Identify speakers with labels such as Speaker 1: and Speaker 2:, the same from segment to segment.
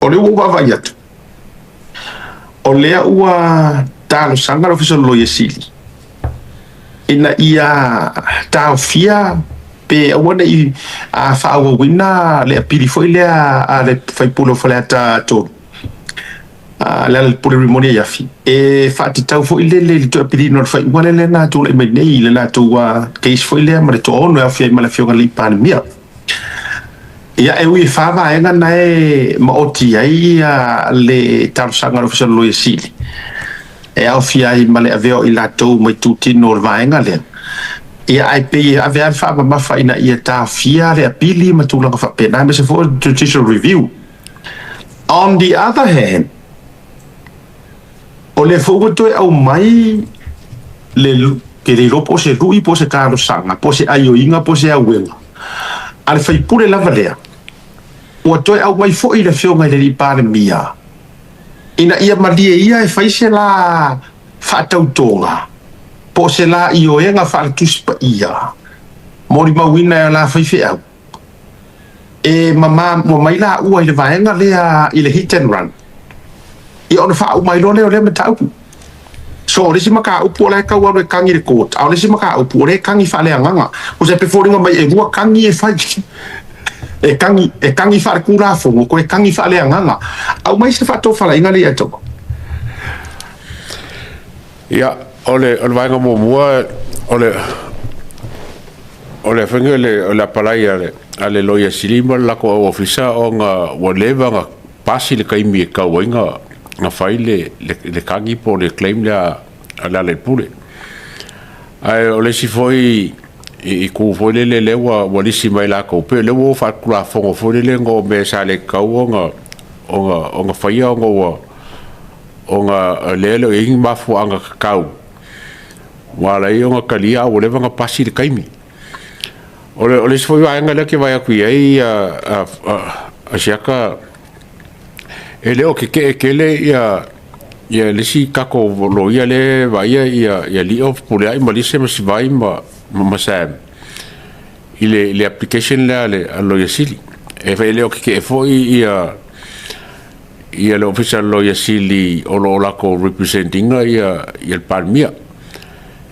Speaker 1: o le ua vai atu o lea ua talosaga le ofisa Loia Sili ina ia taofia pe aua neʻi faaauauina le apili foʻi lea a le faipule o faleata tolu le ala le pule rimoni ai afi e faatatau foʻi le toe apilino le faiʻuga le lena atou laʻi mai nei le latou keisi foʻi lea ma le toʻono e afi ai ma le afioga leʻi palemia ia e ui favaega na e maoti ai le talosaga le ofisa Loia Sili e aofia ai ma le avea o i latou mai tutino o le vaega lea ia ai pei avea le faamamafa ina ia tafia le apili ma tulaga faapena me se foʻi judicial review. On the other hand, o le foʻu toe au mai ke le lopo o se luʻi po se talosaga po se aioiga po se auega a le faipule lava lea ua toe au mai foʻi le feoga i le liʻi palemia ina ia malie ia e faise la faatautoga po se la ioega faalatusi paia mo li mauina e la faifeʻau e mama mai la ua i le vaega lea i le hit and run ia ona faaʻumai lea o lea mataupu so o lesi makaupu o le kau alo e kagi le court a o lesi makaupu o le kagi faaleagaga o se pefoliga mai e lua kagi e fai e kangi faakulafogo ko e kangi faaleagaga au mai se faatofalaiga lei atou
Speaker 2: ia o le vaega muamua o le afaiga o le apalai a le Loia Sili ma le lako au ofisa o ga ua leva ga pasi le kaimi e kauaiga ga fai le kagi po le claim lea a le ala i pule ae o lesi foi i ku foi le ua lisi mai lakou pe le ua faakulafogo foi lele go me sa le kau o ga faia o ga lele o igi mafuaaga kakau ualai o ga kalia ua leva ga pasi le kaimi o lesi foi vaega lea ke vai aku i ai a siaka e le o kekele ia lesi kako loia le vaia ia li of puleai ma lise ma sivai ma sam i le application lea le Loia Sili e fai le o keke e foi ia le official Loia Sili o lo lako representinga ia le palemia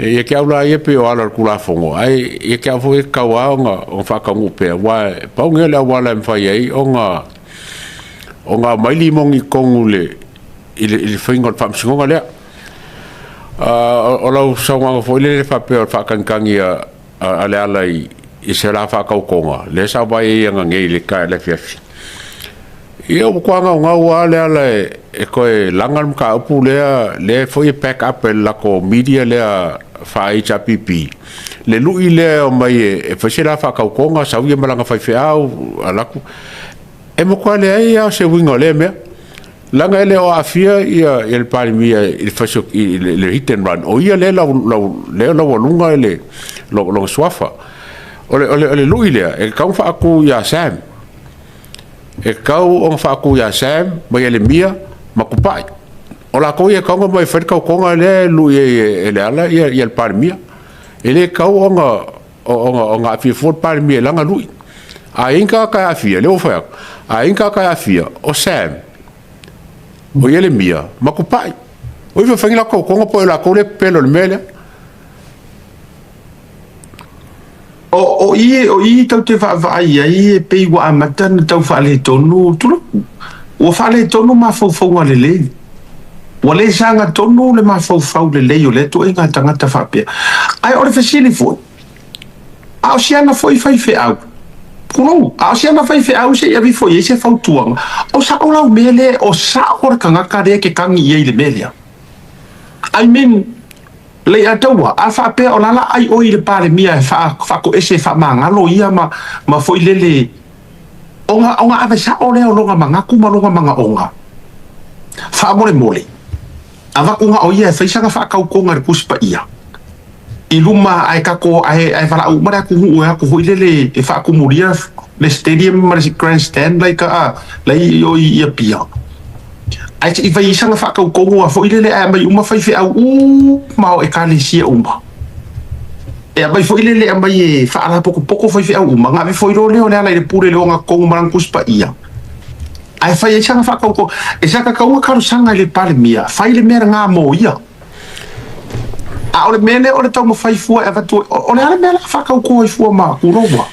Speaker 2: ia ke aula ia pe o ala le kulafogo ai ia ke au foi kaua o faakaugu pea ua paugea le auala e mafai ai o ngā mai limogi kongu i le whainga o le whaamsingonga lea. O lau saunga fo le whapea o le whaakankangi a le ala i se la whaakaukonga. Le sa vai e anga ngei le kai le fiafi. Ia o kuanga o ngau a le ala e koe langal mka upu lea le fo i pack up e lako media lea HPP. Le lui lea o mai e whase la whaakaukonga sau ia malanga Faasa'O a lako. E mo kwa le ai a se wingo le mea langa ele o afia ia el palemia il faso le hit and run o ia le la lunga ele lo swafa ole lui le e kau fa aku ya sam e kau on fa aku ya sam mai ele mia makupai o la ko ia kau mai fa kau konga le lui ele ala ia el palemia ele kau on afia for palemia langa lui a inka ka afia le o fa a inka ka afia o sam o ia le mia makupai o ifa fangila ko konga po la ko le pelo le mele
Speaker 1: o i tau te vai ai e pe wa amata na tau fa le tonu tu o fa le tonu ma fo le le o le sanga tonu le ma fo le le o le to inga tanga ta fa pe ai o le fasili fo a o siana foi Faasa'O Puno, a sia na Faasa'O se ia vi foi ese fautuanga. O sa o lau mele o sa o kanga kare ke kangi ia le mele. I mean, le ataua a fa pe o lala ai o i le palemia fa ko ese fa mangalo ia ma foi lele. Onga ave sa o le o longa manga kuma longa manga onga. Fa mole. Ava kunga o ia faisanga fa kau konga le puspa ia. I luma ai kako ai fala u mara ku ku hoilele e fa akumulia le stadium mara si grandstand like lai yo ia pia ai i vai sanga fa ka ko a hoilele ai mai uma Faasa'O mau e kalesia uma e mai hoilele mai e fa ala poko Faasa'O uma nga foi lo le ona le pure lo nga ko maran kuspa ia ai fai e sanga whakauko e saka kaunga karusanga le pale mia fai le mea ngā mō ia a ole mene ole tau mawhai fua e vatu ole ale mea la whakauko ai fua ma kurowa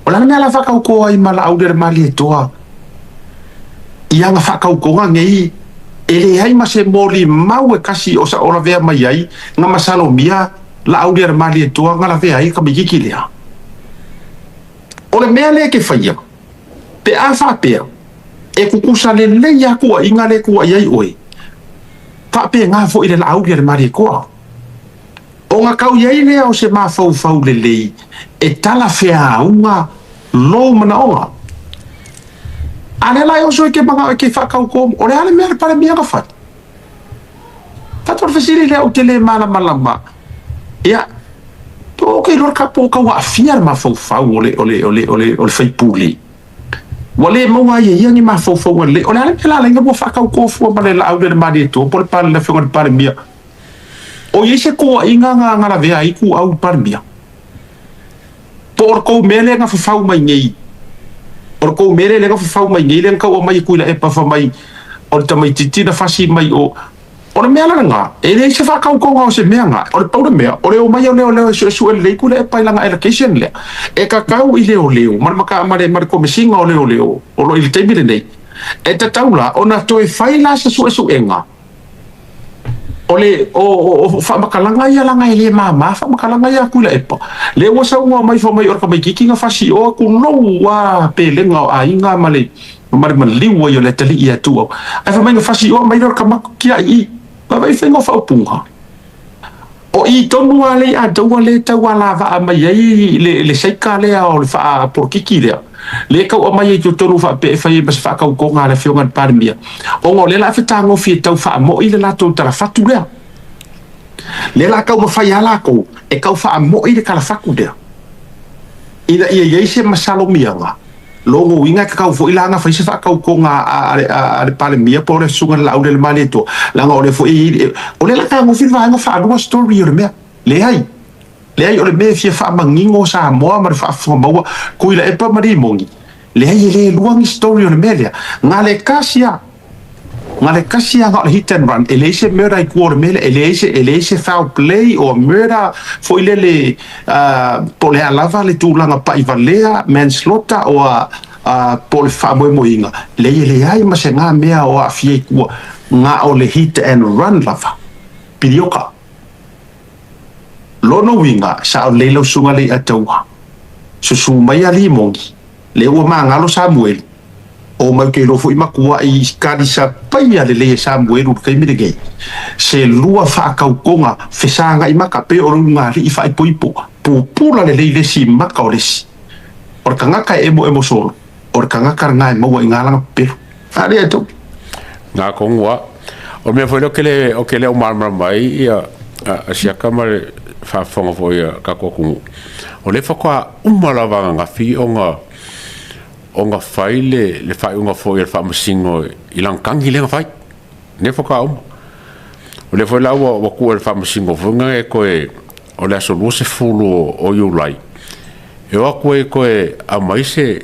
Speaker 1: ole ale mea la whakauko ai ma la audere mali e toa ia ngā whakauko ngā ngei e le hai ma se mōli mau e kasi o sa ora vea mai ai ngā masalo mia la audere mali e toa ngā la vea ai ka mikiki lea ole mea le ke whaia pe a whapea e kukusa le leia kua inga le kua iai oe. Whape ngā fo i le lau le mari koa. O ngā kau iai lea o se mā fau le lei, e tala whea unga lou mana onga. Ale lai oso e ke manga ke whakau kom, o le ale mea pare mea ka whai. Tator whesiri lea o te le mana malama. Ia, to o kei lor ka po kau a fiar mā fau ole whaipuli. Wale maunga ia ngi ma fo wale o le la lenga mo fa ka ko fo ma le la au le mari to por par le fo par mia o ye se ko inga nga la vea i ku au par mia por ko mele nga fa mai ngi por ko mele le nga fa mai ngi le ka o mai ku la e pa fa mai o ta mai titi na fa si mai o le mea la nga e le se fa ka ko nga o se mea nga o le pau le mea o le o mai o le su le ku le pa la nga education le e ka kau i leo mar maka mare ko mesinga o leo o lo il temile nei e ta taula ona to e fai la su enga o fa makalanga ia langa ile mama fa makalanga ia ku le epa le o sa ngo mai fo mai or ka mai kiki nga fa si o ku no wa pelenga a inga male mar liwa yo le tali ia tu ai fa mai nga fa si o mai or ka makia i va vai fengo fa punga o i tonu ale a tau le tau ala va mai ai le seika le o fa por kiki le ka o mai tu tonu fa pe fa bas fa ka ko ngale fio ngal parmia o ngo le la fa tango fi tau fa mo i le la tu tara fatu le la ka mo fa ya la ko e ka fa mo i le kala faku ida ia se masalo mianga longo winga ka fo ilanga fa se fa ka ko nga a pale mia por sunga la o le maleto la ngo le fo o le la ka mo fi va nga fa do story o me le ai o le me fi fa mangingo sa mo ma fa fo mo ko ila e pa mari mongi le ai le luang story o me le nga le kasia nga hit and run ele se mera i ko me ele se foul play o mera fo ile po le lava le tulanga pa i valea manslaughter o po le fa mo inga le ai ma se nga mea o afie ku nga o le hit and run lava pilioka lono winga sa o le lo sunga le atawa su mai ali mongi le o manga lo Samuel o mai ke lo foi makua i kadisa paia le Samuel u kai mirege se lua fa ka konga fesanga i maka pe o lunga ri fa i poipo pula le si maka o le si or kanga ka emo solo or kanga karnga mo wa ngala pe ale to
Speaker 2: na kongwa o me foi o que le o mar mai a sia kamare fa fonga foi ka ko o le fa kwa umalava nga fi onga fai le fai unga foi fa masingo ilang kangi le fai ne fa ka o le foi la o ku fa masingo funga e ko o le so se fulu o you lai e o ko a mai se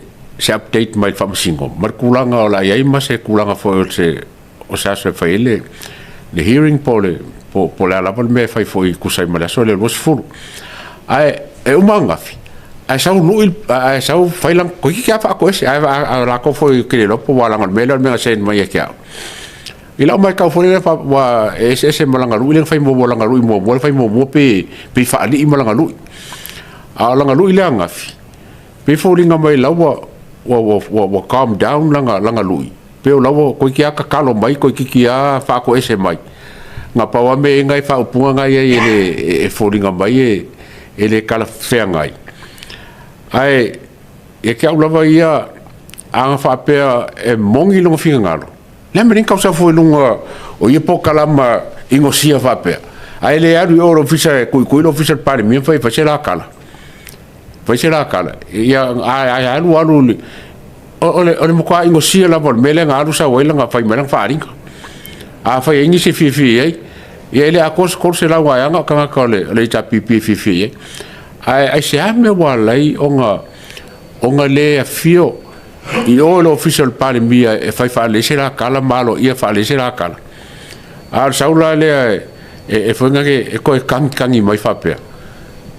Speaker 2: update mai fa masingo mar kulanga o la ia ma se kulanga foi se o sa fai le hearing pole po la pol me fai foi kusai mala so le was fulu ai e o mangafi ai sau fai lang ko ki fa ko se ai la ko foi que lo po wala ngal melo me sen mai ke ila mai ka foi fa wa ese malanga lu le fai mo bolanga lu mo fai mo pe fa ali malanga lu a langa lu ile ngafi pe fo linga mai la wa calm down langa lu pe o la ko ki ka kalo mai ko ki fa ko ese mai nga pa wa me ngai fa upunga ngai e fo linga mai ele kala fe ngai ai e ke au lava ia anga whapea e mongi lunga whiga ngalo le meren kausa fo lunga o ia po kalama ingo sia whapea ai le aru oro ofisa kui lo ofisa pare mi fai fa sera kala ia ai alu ole mo kwa ingo sia la por mele ngalu sa wela nga fai mera faringa a fai ingi se fifi ai ia le akos korse la wa anga kanga kole le tapi fifi ai se ame wa lai onga le fio I o le official pale mia e fai fa le sera kala malo ia fa le sera kala. A saula le e fonga ke e ko kangi mai fa pe.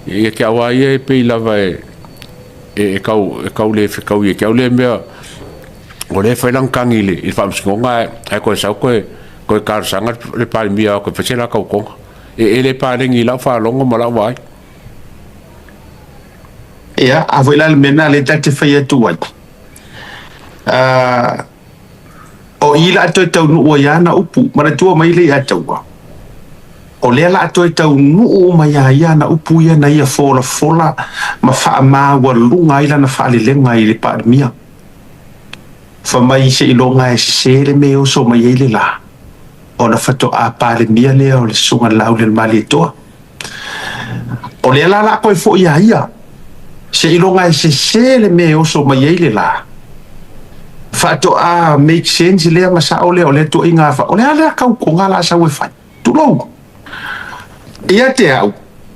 Speaker 2: E ke awa ia e pe lava e kau le Fefe Koe Keke le mea o le fai lang kangi le i fa mskonga e ko sa ko kar sanga le pale mia ko fa sera kau ko. E le pale ngi la fa longo mala wai.
Speaker 1: Ia, a voi la mena le tate fai atu wai. O ila ato e tau nuu o iana upu, mana tua mai le ataua. O lela ato e tau nuu mai a iana upu ia na ia fola, ma faa maa walunga ila na faa lilenga i le paadmia. Fa mai se ilonga e se le meo so mai e le la. O na fato a paadmia lea o le sunga lau le mali toa. O lela la koe fo ia. Se ilonga e se le meo so mai e le la. Fato a make sense le ma sa ole ole to inga fa ole ala ka ko ngala sa we fa tu lo ia te au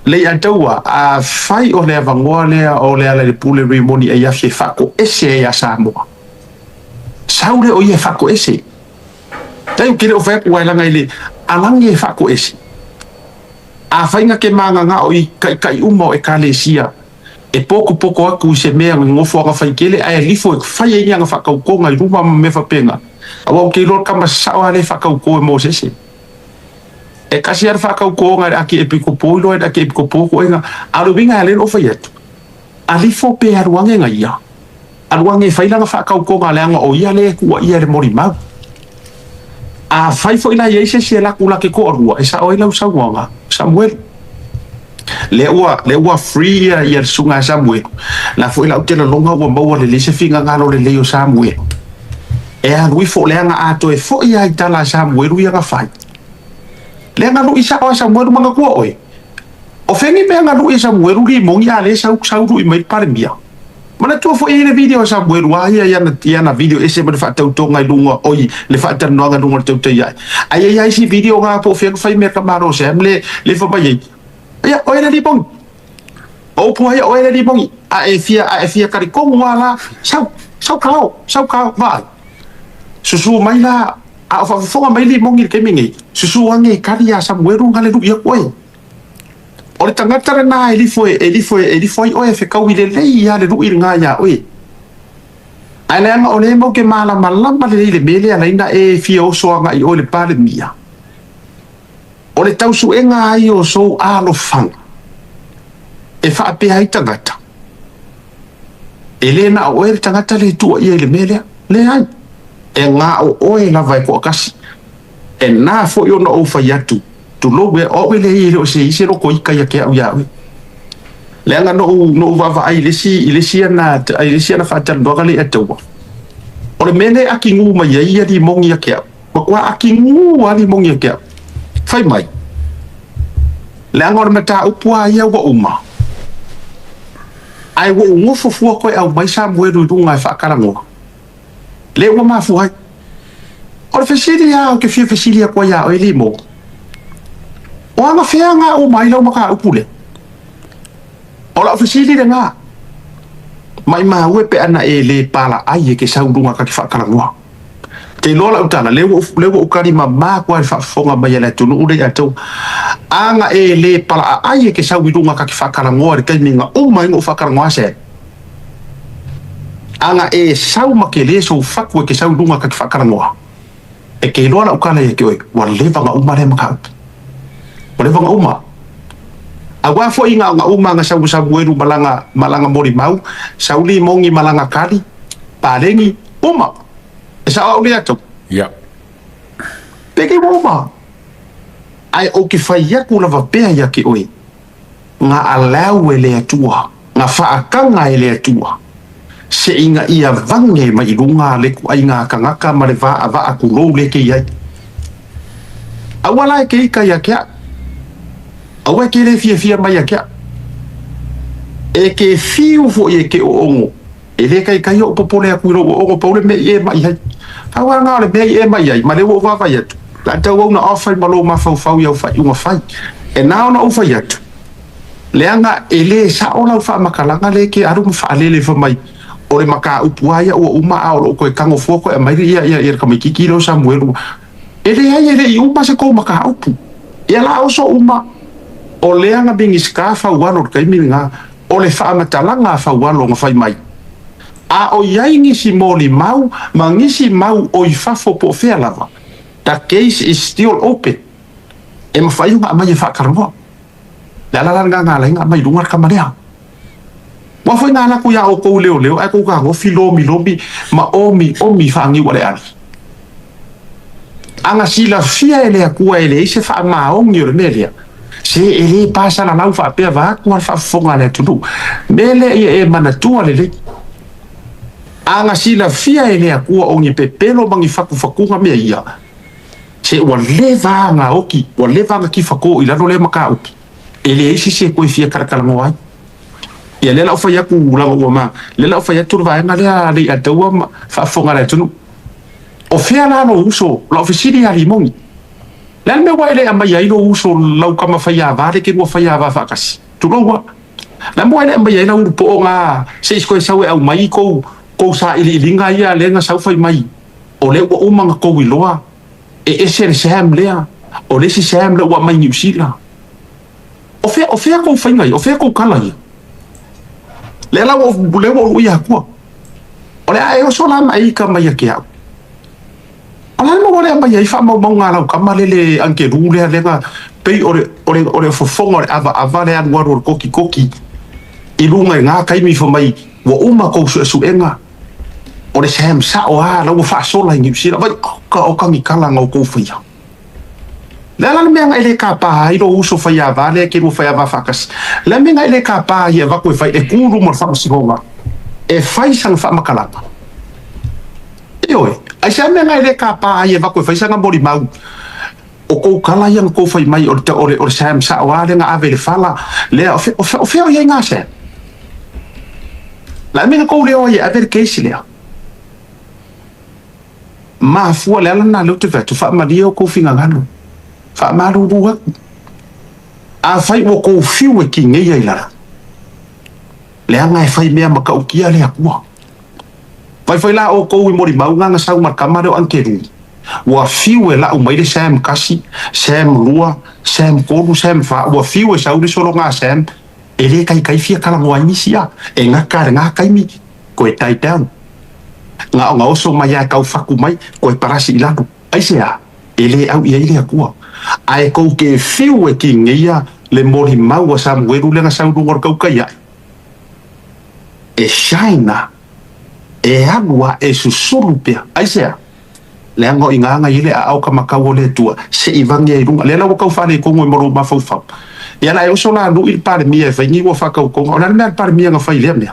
Speaker 1: le ataua a fai ole avangoa le ole ala le pule remoni e ia fa ko ese ya sa mo sa ole o ia fa ko ese tai ki le o fa ko ala ngai le alangi fa ko ese a fainga ke manga nga o i kai umo e kalesia e pouco aku se mea ngofo aka faikele ai lifo fai e nga fakauko ngai ruma me fapenga awa ke lor kama sawa le fakauko e mo sese e kasi ar fakauko ngai aki e piko poilo e aki e piko poko nga alo vinga le o faiet alifo pe aruange ngai ya aruange fai la fakauko ngai anga o ia le ku ia le morima a fai fo ina ye se la kula ke ko rua e sa o ila usawanga Samuel le ua free ia sunga Samuel la foi la utela longa ua maua le se finga ngalo le leo Samuel e a lui fo le anga ato e fo ia itala Samuel ia nga fai le anga lui sa o Samuel manga ko oi o fengi me anga lui Samuel ri mongi ale sa ru mai pare mia mana tu fo ile video Samuel wa ia na video ese ma fa tau tonga lunga oi le fa tan no nga lunga tau tai ai si video nga po fai me kamaro se le fo mai ya oela di bong o pu ya oela di bong a e fia kari ko wala sau kao va susu mai la a fa mai li bong ke mingi susu wange kari ya Samuel ngale du ya koi o le tangata na eli foi o e fe kau ile le ya le du nga ya oi ana nga ole mo ke mala malamba le mele ala ina e fia o so nga i ole pale mia o le tau su enga ai o so alo fanga e fa ape ai tangata Lena o e tangata le tua i le mele le ai e nga o oe la vai ko kasi e na fo yo no o fa yatu tu lo we o le i o se ise ro ko ika ya ke au ya le nga no va ai le si na fa tan do le atu o le mele akingu ma ia di mongi ya ke ko akingu ali mongi ya ke fai mai le angor mata upua ia wa uma ai wo ngofo fu ko au mai sa moeru dunga fa karango le wa ma fu ai o fesilia ke fesilia ko ya o limo o anga fianga o mai lo maka upule o la fesilia nga mai ma wepe ana e le pala ai ke sa dunga ka fa karango te lola utala lewo ukari ma kwa fa fonga ba yala tunu ure ya to anga e le pala ai ke sa widunga ka fa kala ngor ke ninga o mai ngo fa kala ngwase anga e sa ma ke le so fa ko ke sa widunga ka fa kala ngwa e ke lola ukala ye ke wa le va nga uma le maka o le va nga uma agua fo inga nga uma nga sa bueru malanga mori mau sauli mongi malanga kali palengi uma sa o le ato
Speaker 2: ya
Speaker 1: peke moma ai o ke fai ya kula va pe ya ke oi nga alau le atua nga fa akanga le atua se inga ia vange mai lunga le ku ai nga kanga ma le va aku lo le ke ya awala ke ka ya ke awa ke le fia mai ya ke e ke fiu fo ye ke o ele kai o popole aku ro o popole me e mai hai awa nga le me e mai ai ma le wo va vai atu la tau na ofa malo ma fau ya fa uma fai e na ona ufa yatu le anga ele sa ona ufa makalanga le ke aru fa le fa mai o le maka upuaya o uma a o koe kango fuoko e mairi ia kamikiki lo Samuelu ele ai ele i uma se ko maka upu ia la oso uma o leanga bingi skafa wano kai minga o le whaamatalaga whaualo nga whai mai a o iai ngisi moli mau ma ngisi mau o i fafo po fea lava the case is still open e mawhai unga amai e whakarangoa le ala nga lainga amai lungar kamarea wa foi ngana ku ya o ko leo ai ko ka go filomi ma omi fangi wale ani anga sila fia ele ku ele se fa ma o ngir melia se ele pasa la lau fa pe va ku fa fonga le tu mele e mana tu ale anga sila fia ele ku o ngi pepelo bangi faku nga me ia se o leva nga oki o leva nga ki fako ila no le maka ele se ko fia karakala mo ia lela o fai aku ulaga ua ma lela o fai atu le vaega lea lei ataua faafoga le atunu o fea la lo uso la ofisini a Limogi le ana mea ua e le amai ai lo uso lau kama fai ava le ke lua fai ava faakasi tuloua le moa e le amai ai lau ulupooga seisi koe sau e au mai kou sa iliiliga ia lega sau fai mai o le ua umaga kou iloa e ese le sam lea o lesi sam le ua mai niusila o fea kou faigai o fea kou kala ia le la o ia kua o le ai o so la mai ka mai ke au ala mo le mai ai fa mo ngala ka malele anke rule le nga pe ore fofonga ava le anu ro koki i lunga nga kai mi fo mai wo uma ko su enga o le sam sa o ha la wo fa so la ngi sila ba ka ngi kala nga ko fia le ala me nga ele ka pa i lo uso fa ya vale ke mo fa ya va fakas le me nga ele ka pa ia va ko fa e kulu mo fa si homa e fai sang fa makalapa io ai sa me nga ele ka pa ia va ko fa sang boli mau o ko kala yang ko fa mai o sam sa wa le nga ave le fala le o fe o ia nga se la me nga ko le o ia ave ke si le ma fu le ala na le te fa tu fa ma dio ko finga ngano fa maru bua a fai wo ko fiu e ki ngai ai lara le anga e fai mea maka ukia le akua fai la o ko i mori mau nga sau mar kamare o ankeru wa fiu e la o mai le sam kasi sam lua sam koru sam fa wa fiu e sau le solo nga sam e le kai fia kala mo anisia e nga kai mi ko e tai down nga oso mai a kau faku mai ko e parasi ilano ai sea ele au ia ile akua ai ko ke fiu e ki ngia le mori mau sa mweru le nga sa ngor kau kai e shaina e agua e susurupia ai sea le ngo inga ile au kama kau le tua se ivangia i runga le la kau fa le ko mo moro ma fa ia la e so la lu il par mi e fa ni wo fa kau ko ona me par mi nga fa ile me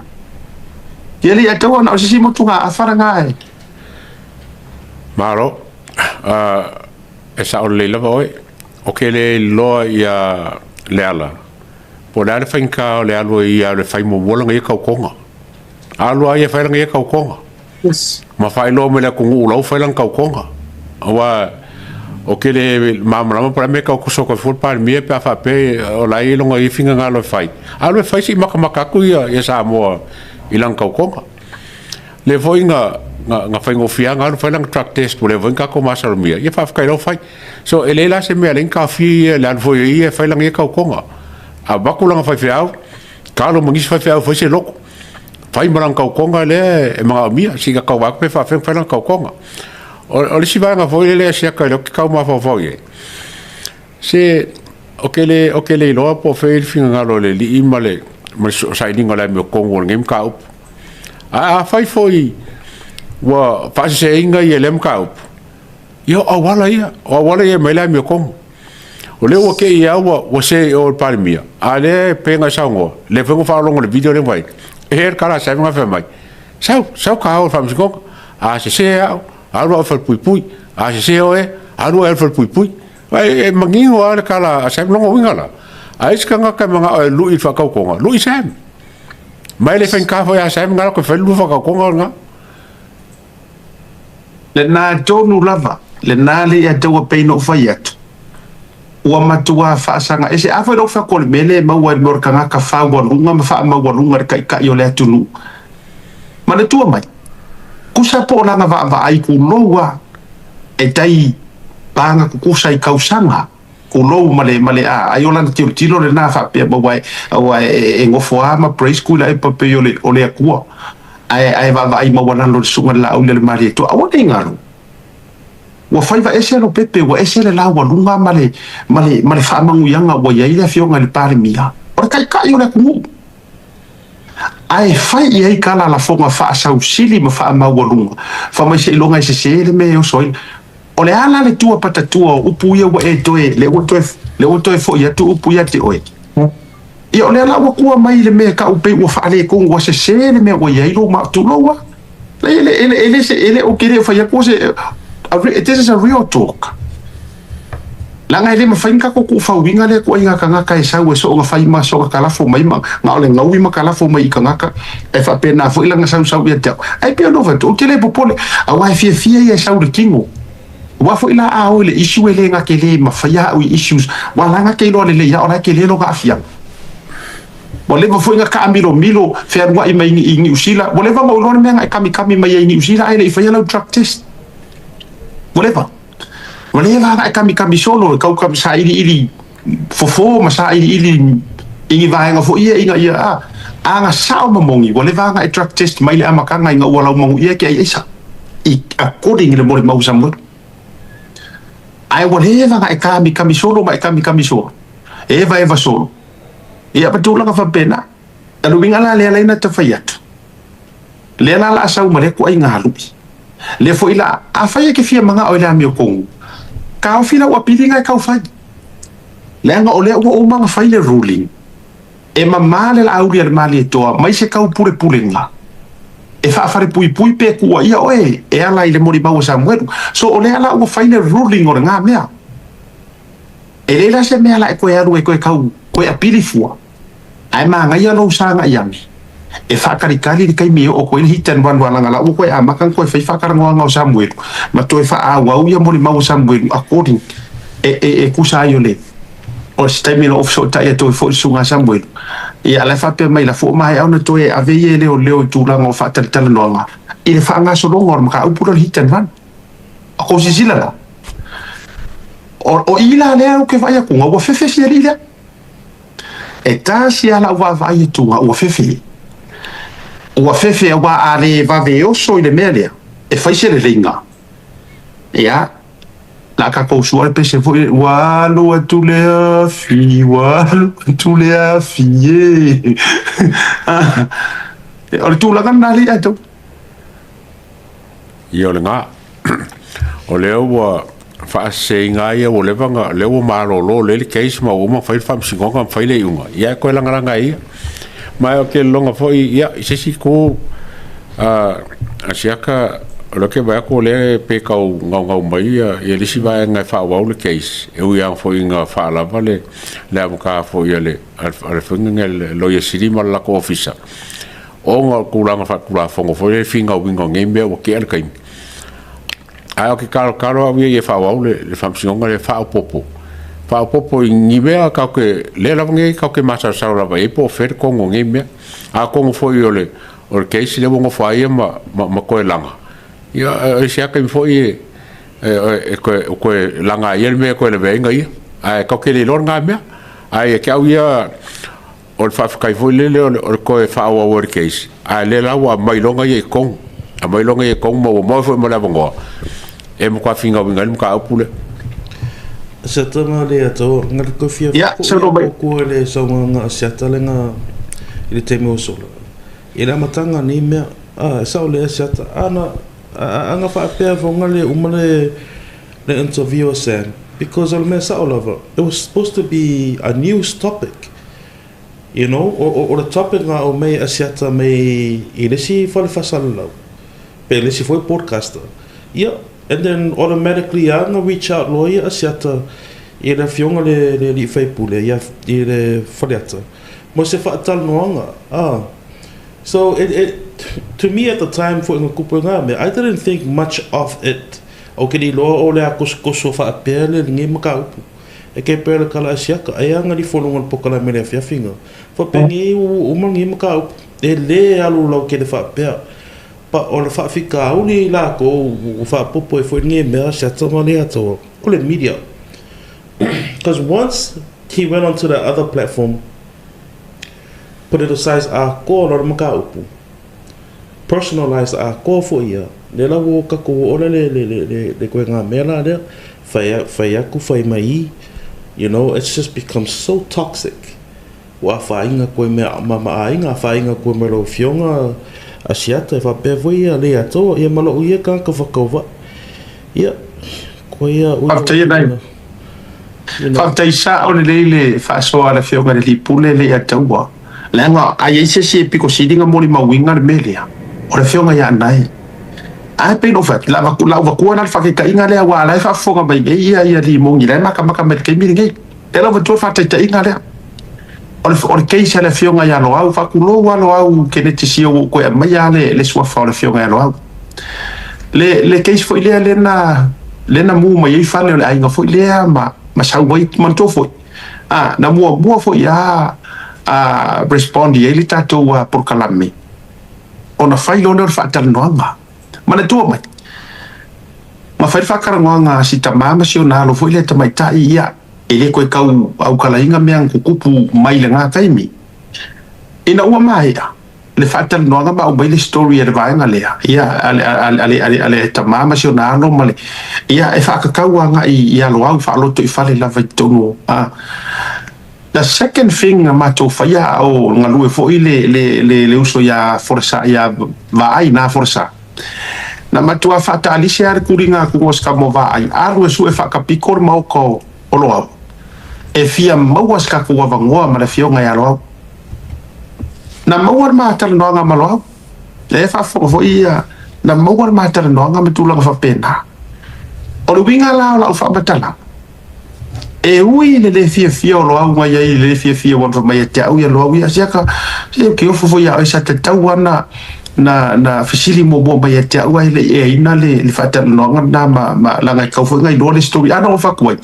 Speaker 1: ia le atau na o sisi mo tunga afara ngai
Speaker 2: maro e sa o le lava oi o ke le loa ia le ala po le ale whainka o le alu ia le whai mo wolanga ia kaukonga alu ia whailanga ia kaukonga ma whai loa me le kungu ulau whailanga kaukonga awa o ke le mamarama para me kaukoso koe fulpa le mia pe a whape o lai ilonga i whinga ngā loe whai alu e whai si makamakaku ia sa moa ilang kaukonga le voinga nga fai ngofia nga fai lang track test le voinga ko masal mia ia fa kai lo fai so elela se me len ka fi la foi ia fai lang ia kaukonga a bakulanga fai fiao kalo mangis fai fiao foi se loko fai marang kaukonga le e mga mia singa kau bak pe fa fai lang kaukonga o le si va nga foi le sia kai lo kau ma fa foi se okele lo po fai finga lo le li imale ma sai ninga la me kongo ngem ka a fai foi wa fase inga ye lem ka yo awala ia me la me kongo o le o ke ia wa se o palmia ale penga sango le fengo fa longo le video le vai her kala sa nga fa mai sau ka o fam siko a se alwa fa pui a se o e alwa fa pui ai mangingo ala kala sa longo wingala ai ska nga ka mga lu i fa ka konga lu i sam mai le fenga fa ya sa nga ko fa lu fa ka konga nga
Speaker 1: le na tonu lava le na le ya tawa peino fai atu ua matua faasanga ese afa lo fa kol mele ma wa mor kanga ka fa wa lunga ma fa ma wa lunga kai ka yo le tunu mana tua mai kusa po langa va ai ku loa e tai panga ku kusa I kausanga ku lo male ai ola tilo le na fa pe wai e ngofo ama praise ku la e pa pe ole akua ai va ai ma wana lo sunga la o le mari to awa ngaro wa fai va ese no pepe wa ese le la wa lunga male fa mangu yanga wa ya ile fionga le pare mia ora kai ole ku ai fai ai kala la fonga Faasa'O Sili ma fa ma wa lunga fa mai se longa se le me o soi ole ala le tua patatua upu ia wa e toe le o toe fo ia tu upu ia te oe ia ole ala wa kua mai le me ka upe wa fa le ko wa se le me wa ia ilo ma tu loa ele o kere fa ia ko se it is a real talk langa ele ma fainga ko ku fa winga le ko inga kanga kai sa we so nga fai ma so ka la fo mai ma nga ole nga wi ma ka la fo mai kanga ka e fa pena fo ilanga sa ia te ai pe no va to tele popole a wa fie ia sa u kingo wa fo ila a o le issue ele nga ke le ma fa ia o issues wa langa ke lo le ya ora ke le lo ga afia wa le fo inga ka milo fe wa I mai ni usila wa le va ma lo me nga kami mai ni usila ai le fa ia lo drug test wa le va kami solo kau kam sa ili fofo ma sa ili ingi vaenga fo ia ia anga sao mamongi wale vanga drug test mai le amakanga inga wala mongu ia ke isa according le mori mau sambo ai wale vanga kami solo ma kami solo eva solo ia betul nga fa pena alu wingala le na te fayat le la sa umare ko ai ngalu le fo ila afaya ke fia manga o ila mi ko kau fila wa pilinga kau fai lenga ole o manga fai le ruling e mamale la aulia le mali to mai se kau pure pulenga e fa fare pui pe ku ia oe e ala ile mori bawo samuel so ole ala o fai le ruling o nga mea e le la se mea la ko ya ru ko kau ko ya pilifua ai manga ia lo sanga iami e fa kali kai mi o ko ile hitan wan wala ngala o ko ya makan ko fa ka ngo samuel ma to fa a wa ia mori bawo samuel according e kusa yo le o stemilo of so ta to fo sunga samuel e ala fa pe mai la fo mai ona to e ave ye leo tu la ngo fa tal no nga e fa nga so lo ngor ka upuro hitan van ko si sila la o ila le o ke fa ya ku ngo fefe si ila e ta si ala wa va ye tu o fefe wa ale va ve o so ile melia e fa se le ringa ya la ka ko su al pese fo walo tu le afie o tu la kan ali ato
Speaker 2: io le nga o le wa fa se nga ia o le vanga le o malo lo le case ma o ma fa fam singonga fa le unga ia ko la nga ia ma o ke longa fo ia se si ko a siaka lo ke va ko le pe ka nga mai ia le si va nga fa wa le case e u yang fo inga fa la vale le am ka fo ia le al funga le Loia Sili ma la ko ofisa o nga ku la fa ku la fo fo le finga winga ngembe o ke al kai ai o ke karo a ia fa wa le fam singonga le fa popo ni vea ka ke le la nge ka ke masa sa la vai po fer ko ngembe a ko fo yo le o case le mo fa ia ma ko langa ia sia ka fo e ko langa ia me ko le venga ia ai ka ke le lor nga me ai ka ia o fa ka fo le o ko fa wa work case ai le la wa mai longa ia ko a mai longa ia ko mo fo mo la bongo e mo ka finga winga mo ka apule
Speaker 3: Setanga le ato ngar ko fia ko le so nga setala nga ile temo solo ila matanga ni me sa le seta ana anga fa pe vonga le umale le interview sen because all me sa all over it was supposed to be a news topic you know or the topic nga o me seta me ile si fa le fasalo pe le si foi podcaster yeah. And then automatically I'm gonna reach out Loia Sili ele fionga le Fefe Koe Keke ele faleta. Mas se fa tal noanga. So it to me at the time for ngakupanga me I didn't think much of it. Okay lo ole akusko fa pele ngim ka upu. E ke pele kala siaka aya nga li folonga pokala me fia finga. Fa pengi o mangi ka upu. Ele alu lo ke fa pele. pa o le whaafika au ni la ko o whaapopo e fwoi nge mea se atama le ato o le media. Because once he went onto that other platform, politicized a ko lor maka upu, personalized a ko fo ia le la wo ka ko o le koe ngā mea la lea whai aku whai mai, you know, it's just become so toxic. Wa whainga koe mea mama-ainga, whainga koe mea lo fionga a siata e whapea voi a le ato ia malo uia ka whakauwa ia koe ia
Speaker 1: Whaftai nei Whaftai sa o le leile whaasoa la fionga le lipule le ataua lenga a yeise si e piko sidinga mori mawinga le melea o le fionga ia nai ai pe no fat la vakua na whakikainga lea wa lai whafonga mai ia Limogi lai maka me kei miringi e la vatua whataitainga lea o le keisa le fionga ia lo au whakuloa lo au kene te sio koe mai a le suafa o le fionga ia lo au le keisa fo ilea lena mu mai ei whane o le ainga fo ilea ma sau wai manto fo na mua fo ia respondi e li tatou por kalame ona whailo ne o le whaatalanoanga mana tua mai ma whai whakarangoanga si tamama si o nalo fo ilea tamaitai ia ele koe kau au kalainga mea kukupu mai le ngā kaimi. Ina ua mai le whaatal noanga ma au mai le story e le vaenga lea. Ia ale tamama si o nāno male. Ia e whaakakau anga i alo au whaaloto i whale lava i tono. The second thing ma tō whaia o ngalue fo i le uso ia foresa, ia vaai nā foresa. Na matua whaata alise are kuringa kungos ka mo vaai. Aru e su e whaakapikor mauko olo au. E fia maua ska kua vangoa ma le fionga ia loau. Na maua ma atara noanga ma loau. Le fa fo ia na maua ma atara noanga me tulanga fa pena. O le winga la fa batala. E ui le fia o loau mai ai le fia wan fa mai te au ia loau ia siaka. Se ke fo ia ai sa te tau ana na fisili mo mai te au ai le ina le fa atara noanga na ma langa kau fo ngai lo le story ana o fa kuai.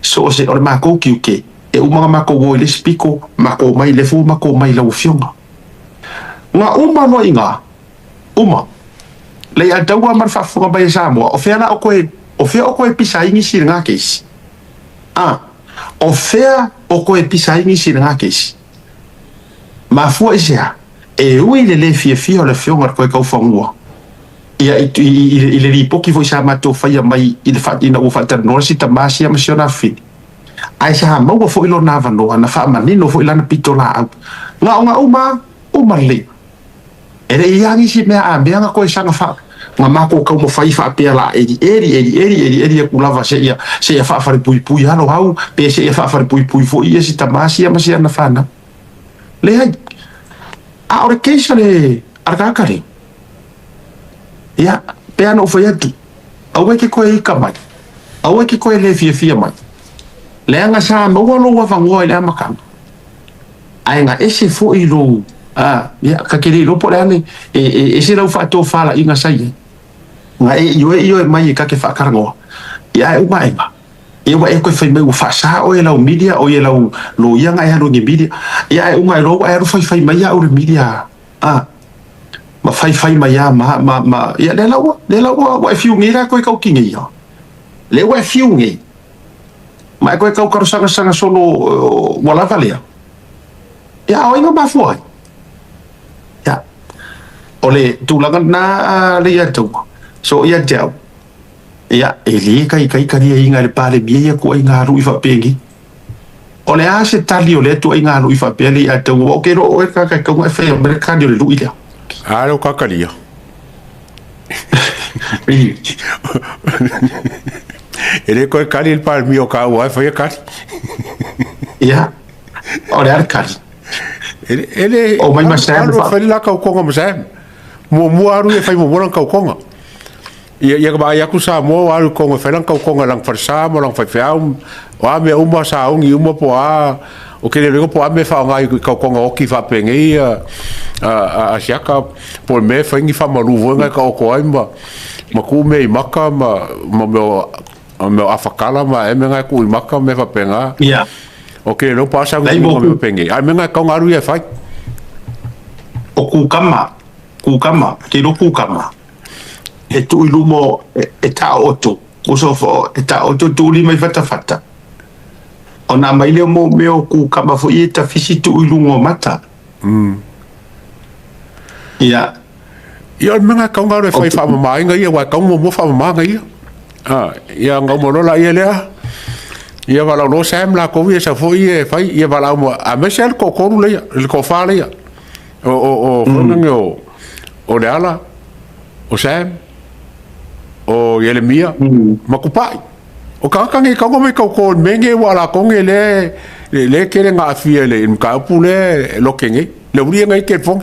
Speaker 1: So se o mako kiuke e umanga mako wo le spiko mako mai le fu mako mai la ufionga nga uma no inga uma le a dawa mar fa fu ba sa mo o fea o koe pisa ingi si nga kes o fea o koe pisa ingi si nga kes ma fu isia e ui le fia o le fionga koe kau fangua ia i le ripoki foi sa matou faia mai i le whatina ua whaatanoa si tamasi a masiona fini. Ai sa maua fo ilo nā wanoa na whaamanino fo ilana pito la au. Nga uma le. E re iangi si mea a mea nga koe sanga wha. Nga mako kau mo whai whaapea la eri e kulava se ia whaafare pui halo hau pe se ia whaafare pui fo ia si tamasi a masiona whana. Le hai. A ore keisa le arkakari. Ia, pe ana o whai atu. Aue ke koe ika mai. Aue ke koe le fia mai. Le anga sa maua loa vangoa i le amakanga. Ai nga ese fo i lo. Ia, ka kere i lopo le ane. E se rau whaato whala inga sai. Nga io e mai e kake whaakarangoa. Ia e uma ema. Ia e koe whai mai u Faasa'O e lau media o e lau Loia nga e halo nge media. Ia e uma e loa e aru whai mai a ure media. Ma fai mai a ma ia le laua wa fiu ngira koe kau kinga ia le wa fiu ngi ma koe kau karusanga solo wala valea ia o inga mafua ia ole tulanga na le ia tu so ia jau ia ele kai kari inga le pale bia ko inga ru ifa pengi ole a se tali ole tu inga ru ifa pele ia tu o ke ro o ka kau e fe americano le lu ia
Speaker 2: Alo kakalia. Ele koe kari il par mio ka wa foi kari.
Speaker 1: Ia. Ora ar kari.
Speaker 2: Ele
Speaker 1: o mai masam
Speaker 2: fa la ka ko ngam sam. Mo aru e fai mo ran ka ko. Ia ba ia ku sa mo aru ko fa lan ka ko lang farsa mo lang fa fiam. Wa me uma sa ungi uma po o que le po ame fa ngai ka ko o ki fa pengi a siaka por me fa ngi fa malu vo ngai ka ko ai ma ku me maka ma me afakala ma e me ngai ku maka me fa penga
Speaker 1: ia
Speaker 2: o que lo pasa ngi me pengi ai me ngai ka ngaru e fa
Speaker 1: o ku kama kukama ke no kukama e tu ilumo e ta oto o so fo e ta oto tu li mai fata ona mai le mo meo kukama fo i ta fisi tu ilungo mata ia
Speaker 2: ia menga ka ngare fai fa mai ngai wa ka mo fa ma ngai ia ngamo la ia le ia wala no sam la ko ia sa fo ia fai ia wala mo a mesel ko le ko fa le o fo o le ala o sam o Yeremia makupai o kangi kango me ko menge wala ko le kele nga fie le ka pule lo kenge le uri ngai ke fo